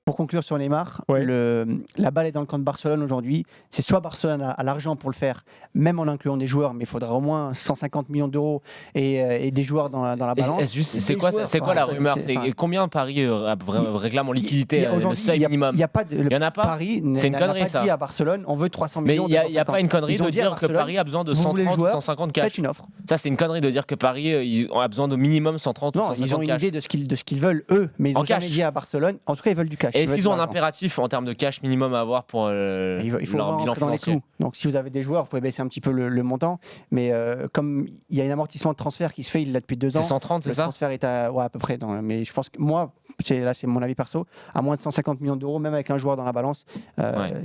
Pour conclure sur Neymar, Ouais. la balle est dans le camp de Barcelone aujourd'hui. C'est soit Barcelone a l'argent pour le faire, même en incluant des joueurs, mais il faudra au moins 150 millions d'euros et des joueurs dans la balance. C'est quoi la rumeur? Combien Paris réclame en liquidité le seuil minimum? Il n'y a pas de. Il y en a pas. Paris C'est une n'a connerie, pas ça. dit à Barcelone on veut 300 Mais millions. il n'y a pas une connerie Ils ont de dit à dire que Barcelone, Paris a besoin de vous voulez 130 ou joueurs, 150 cash. Faites une offre. Ça, c'est une connerie de dire que Paris a besoin de minimum 130 ou Non, 150 ils ont une cash. idée de ce qu'ils veulent eux, mais ils En n'ont jamais cash. dit à Barcelone. En tout cas, ils veulent du cash. Et est-ce Ils qu'ils ont veulent un de l'argent. impératif en termes de cash minimum à avoir pour Il faut leur bilan rentrer dans les financier? clous. Donc, si vous avez des joueurs, vous pouvez baisser un petit peu le montant. Mais comme il y a un amortissement de transfert qui se fait, il l'a depuis 2 ans. C'est 130, c'est Le ça? transfert est à peu près. Mais je pense que moi, c'est mon avis perso, à moins de 150 millions d'euros, même avec un joueur dans la balance,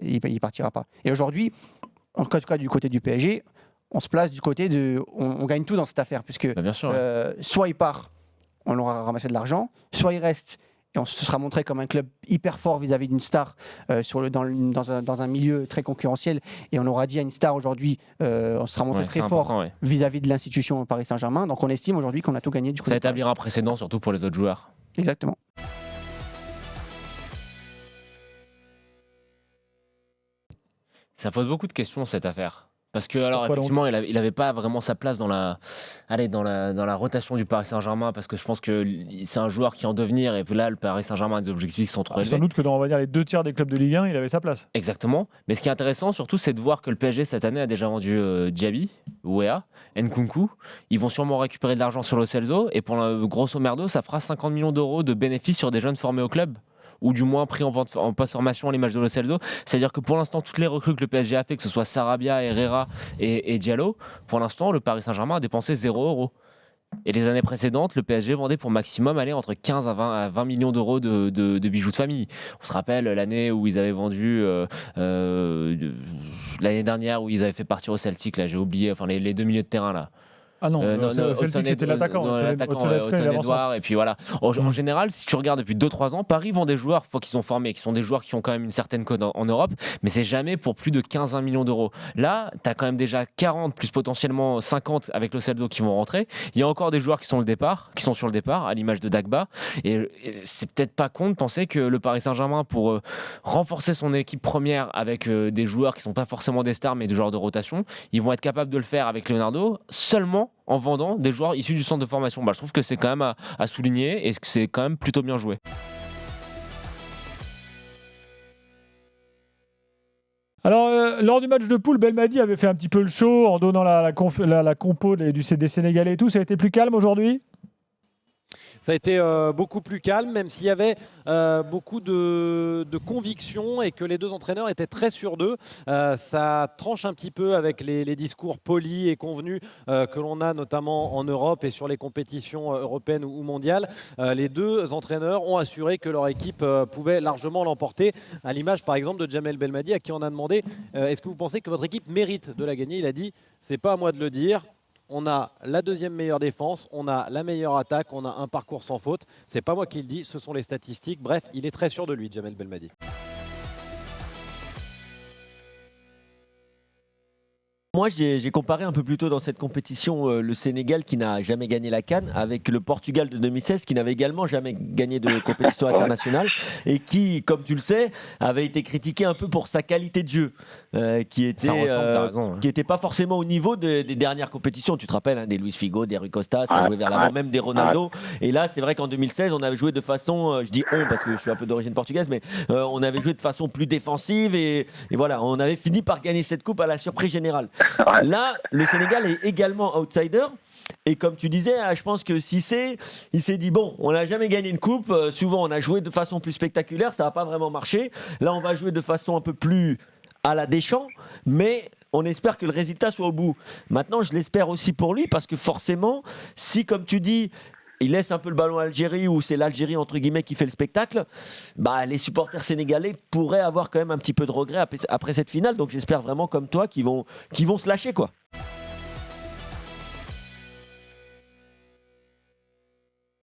il partira pas. Et aujourd'hui, en tout cas du côté du PSG, on se place du côté de, on gagne tout dans cette affaire, puisque Bien sûr. soit il part, on aura ramassé de l'argent, soit il reste. Et on se sera montré comme un club hyper fort vis-à-vis d'une star dans un milieu très concurrentiel. Et on aura dit à une star aujourd'hui, on se sera montré très fort vis-à-vis de l'institution Paris Saint-Germain. Donc on estime aujourd'hui qu'on a tout gagné du côté. Ça établira un précédent surtout pour les autres joueurs. Exactement. Ça pose beaucoup de questions cette affaire. Parce que alors Pourquoi effectivement, il avait pas vraiment sa place dans la rotation du Paris Saint-Germain, parce que je pense que c'est un joueur qui est en devenir, et puis là le Paris Saint-Germain a des objectifs qui sont trop élevés. Sans doute que dans, on va dire, les 2 tiers des clubs de Ligue 1, il avait sa place. Exactement. Mais ce qui est intéressant surtout, c'est de voir que le PSG cette année a déjà vendu Diaby, Wea, Nkunku. Ils vont sûrement récupérer de l'argent sur Lo Celso, et pour grosso merdo, ça fera 50 millions d'euros de bénéfices sur des jeunes formés au club, ou du moins pris en post-formation à l'image de Lo Celso. C'est-à-dire que pour l'instant, toutes les recrues que le PSG a fait, que ce soit Sarabia, Herrera et Diallo, pour l'instant, le Paris Saint-Germain a dépensé 0 €. Et les années précédentes, le PSG vendait pour maximum aller entre 15 à 20 millions d'euros de bijoux de famille. On se rappelle l'année où ils avaient vendu, l'année dernière où ils avaient fait partir au Celtic, là j'ai oublié, enfin les 2 milieux de terrain là. Ah non, Celtic, c'était l'attaquant. Hudson-Edouard, et puis voilà. En général, si tu regardes depuis 2-3 ans, Paris vend des joueurs qu'ils ont formés, qui sont des joueurs qui ont quand même une certaine cote en Europe, mais c'est jamais pour plus de 15-20 millions d'euros. Là, tu as quand même déjà 40, plus potentiellement 50 avec Lo Celso qui vont rentrer. Il y a encore des joueurs qui sont sur le départ, à l'image de Dagba. Et c'est peut-être pas con de penser que le Paris Saint-Germain, pour renforcer son équipe première avec des joueurs qui sont pas forcément des stars, mais des joueurs de rotation, ils vont être capables de le faire avec Leonardo seulement en vendant des joueurs issus du centre de formation. Je trouve que c'est quand même à souligner, et que c'est quand même plutôt bien joué. Alors, lors du match de poule, Belmadi avait fait un petit peu le show en donnant la compo des Sénégalais et tout. Ça a été plus calme aujourd'hui ? Ça a été beaucoup plus calme, même s'il y avait beaucoup de conviction et que les 2 entraîneurs étaient très sûrs d'eux. Ça tranche un petit peu avec les discours polis et convenus que l'on a notamment en Europe et sur les compétitions européennes ou mondiales. Les 2 entraîneurs ont assuré que leur équipe pouvait largement l'emporter, à l'image par exemple de Djamel Belmadi, à qui on a demandé est-ce que vous pensez que votre équipe mérite de la gagner? Il a dit c'est pas à moi de le dire. On a la 2e meilleure défense, on a la meilleure attaque, on a un parcours sans faute. C'est pas moi qui le dis, ce sont les statistiques. Bref, il est très sûr de lui, Djamel Belmadi. Moi, j'ai comparé un peu plus tôt dans cette compétition le Sénégal qui n'a jamais gagné la CAN avec le Portugal de 2016 qui n'avait également jamais gagné de compétition internationale et qui, comme tu le sais, avait été critiqué un peu pour sa qualité de jeu qui était pas forcément au niveau des dernières compétitions. Tu te rappelles des Luis Figo, des Rui Costa, ça jouait vers l'avant, même des Ronaldo. Et là, c'est vrai qu'en 2016, on avait joué de façon, je dis on parce que je suis un peu d'origine portugaise, mais on avait joué de façon plus défensive et voilà, on avait fini par gagner cette coupe à la surprise générale. Là, le Sénégal est également outsider. Et comme tu disais, je pense que Cissé, il s'est dit bon, on n'a jamais gagné une coupe. Souvent, on a joué de façon plus spectaculaire. Ça n'a pas vraiment marché. Là, on va jouer de façon un peu plus à la Deschamps. Mais on espère que le résultat soit au bout. Maintenant, je l'espère aussi pour lui parce que forcément, si, comme tu dis, il laisse un peu le ballon à l'Algérie ou c'est l'Algérie entre guillemets qui fait le spectacle, les supporters sénégalais pourraient avoir quand même un petit peu de regret après cette finale. Donc j'espère vraiment comme toi qu'ils vont se lâcher quoi.